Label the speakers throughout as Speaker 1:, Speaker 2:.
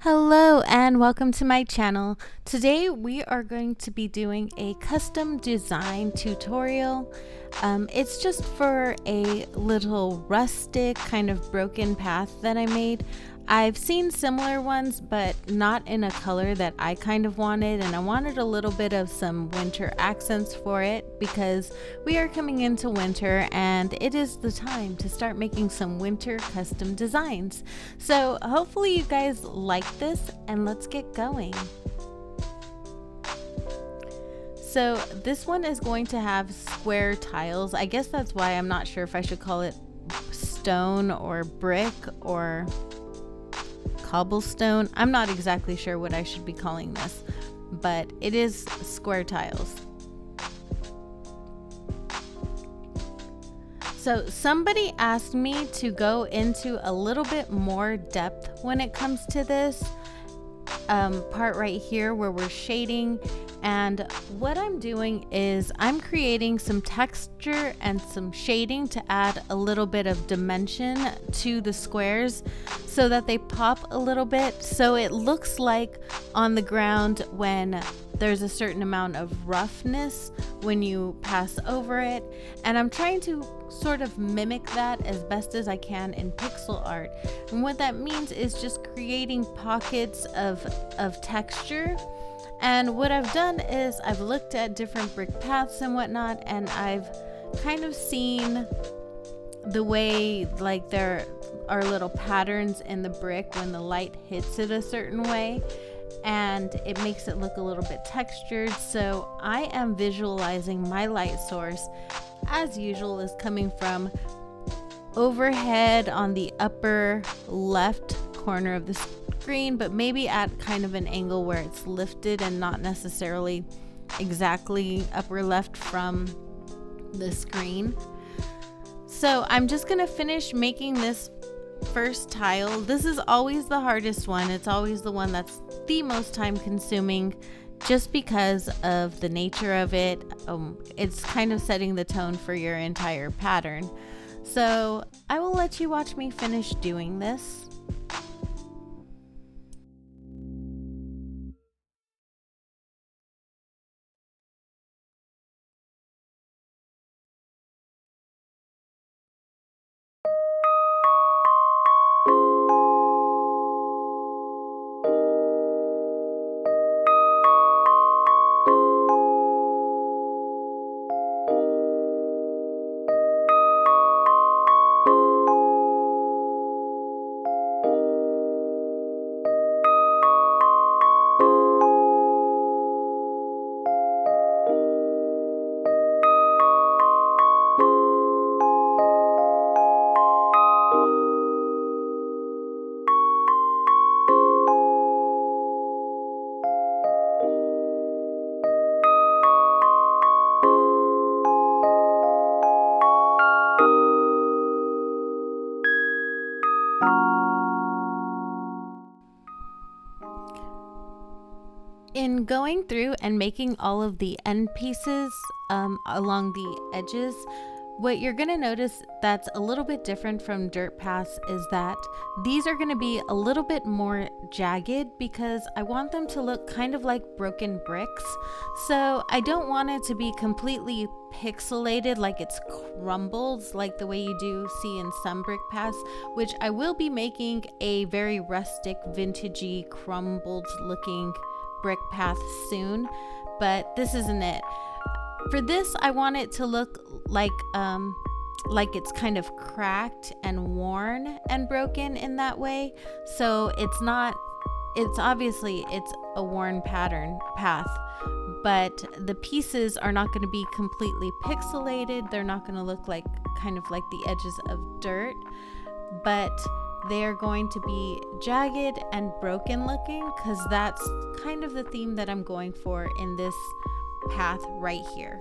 Speaker 1: Hello and welcome to my channel. Today we are going to be doing a custom design tutorial. It's just for a little rustic kind of broken path that I made. I've seen similar ones but not in a color that I kind of wanted, and I wanted a little bit of some winter accents for it because we are coming into winter and it is the time to start making some winter custom designs. So hopefully you guys like this, and let's get going. So this one is going to have square tiles. I guess that's why I'm not sure if I should call it stone or brick or cobblestone. I'm not exactly sure what I should be calling this, but it is square tiles. So somebody asked me to go into a little bit more depth when it comes to this part right here where we're shading. And what I'm doing is I'm creating some texture and some shading to add a little bit of dimension to the squares so that they pop a little bit. So it looks like on the ground when there's a certain amount of roughness when you pass over it. And I'm trying to sort of mimic that as best as I can in pixel art. And what that means is just creating pockets of texture. And what I've done is I've looked at different brick paths and whatnot, and I've kind of seen the way like there are little patterns in the brick when the light hits it a certain way, and it makes it look a little bit textured. So I am visualizing my light source as usual is coming from overhead on the upper left corner of the screen, but maybe at kind of an angle where it's lifted and not necessarily exactly upper left from the screen. So I'm just gonna finish making this first tile. This is always the hardest one. It's always the one that's the most time consuming just because of the nature of it. It's kind of setting the tone for your entire pattern. So I will let you watch me finish doing this. In going through and making all of the end pieces along the edges, what you're going to notice that's a little bit different from dirt paths is that these are going to be a little bit more jagged because I want them to look kind of like broken bricks. So I don't want it to be completely pixelated, like it's crumbled like the way you do see in some brick paths, which I will be making a very rustic, vintagey, crumbled looking brick path soon, but this isn't it. For this, I want it to look like it's kind of cracked and worn and broken in that way. So it's obviously a worn path, but the pieces are not going to be completely pixelated. They're not going to look like kind of like the edges of dirt, but they're going to be jagged and broken looking because that's kind of the theme that I'm going for in this path right here.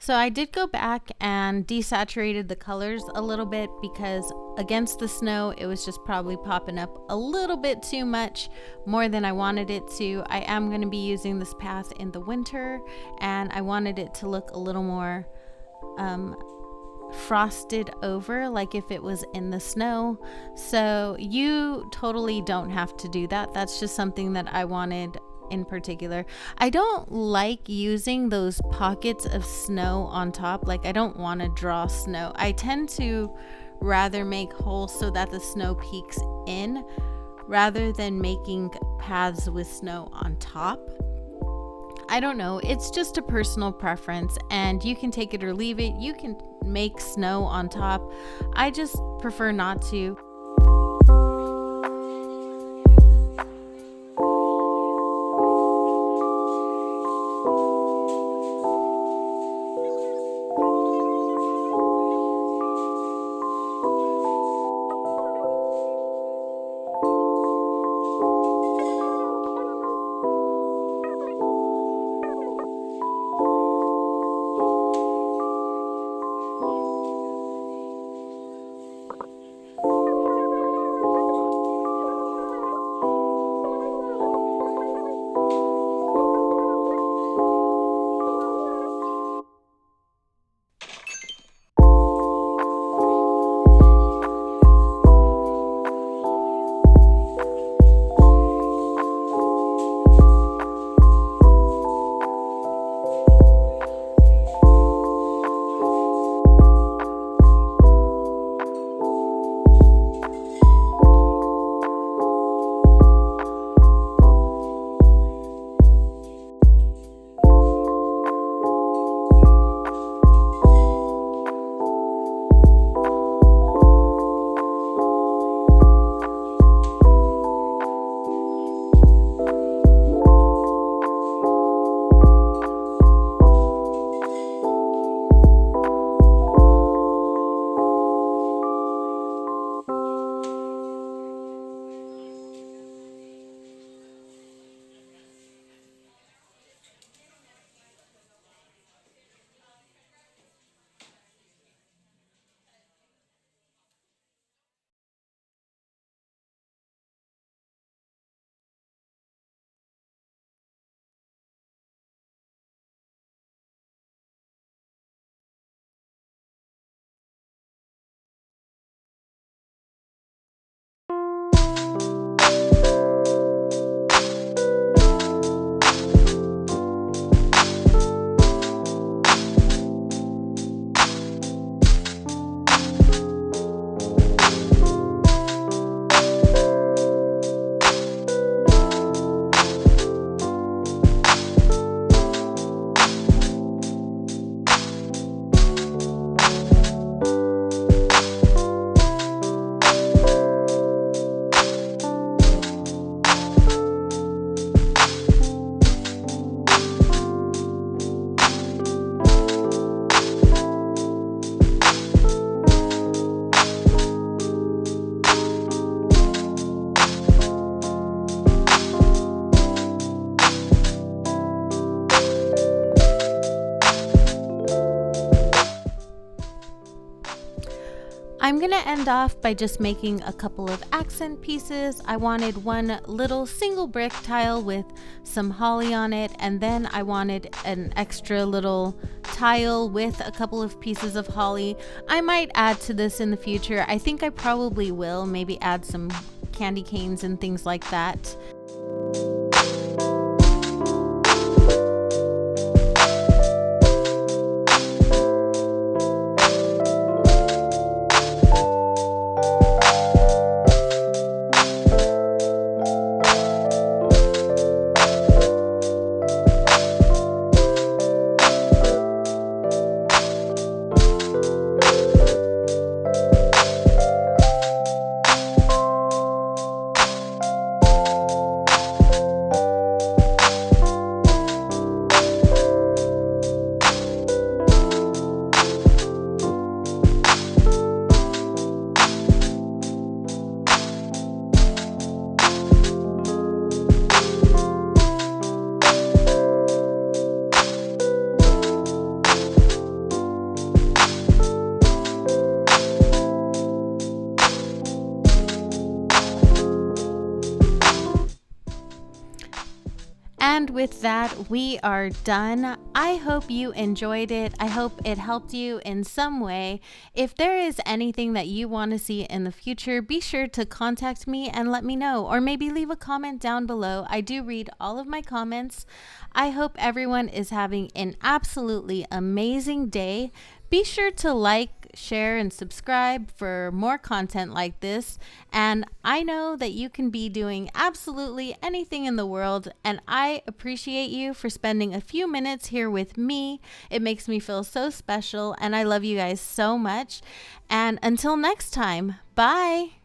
Speaker 1: So I did go back and desaturated the colors a little bit because against the snow, it was just probably popping up a little bit too much, more than I wanted it to. I am going to be using this path in the winter, and I wanted it to look a little more frosted over, like if it was in the snow. So you totally don't have to do that. That's just something that I wanted in particular. I don't like using those pockets of snow on top. Like, I don't want to draw snow. I tend to rather make holes so that the snow peeks in, rather than making paths with snow on top. I don't know, it's just a personal preference, and you can take it or leave it. You can make snow on top. I just prefer not to. I'm going to end off by just making a couple of accent pieces. I wanted one little single brick tile with some holly on it, and then I wanted an extra little tile with a couple of pieces of holly. I might add to this in the future. I think I probably will, maybe add some candy canes and things like that. And with that, we are done. I hope you enjoyed it. I hope it helped you in some way. If there is anything that you want to see in the future, be sure to contact me and let me know, or maybe leave a comment down below. I do read all of my comments. I hope everyone is having an absolutely amazing day. Be sure to like, share, and subscribe for more content like this. And I know that you can be doing absolutely anything in the world, and I appreciate you for spending a few minutes here with me. It makes me feel so special, and I love you guys so much. And until next time, bye.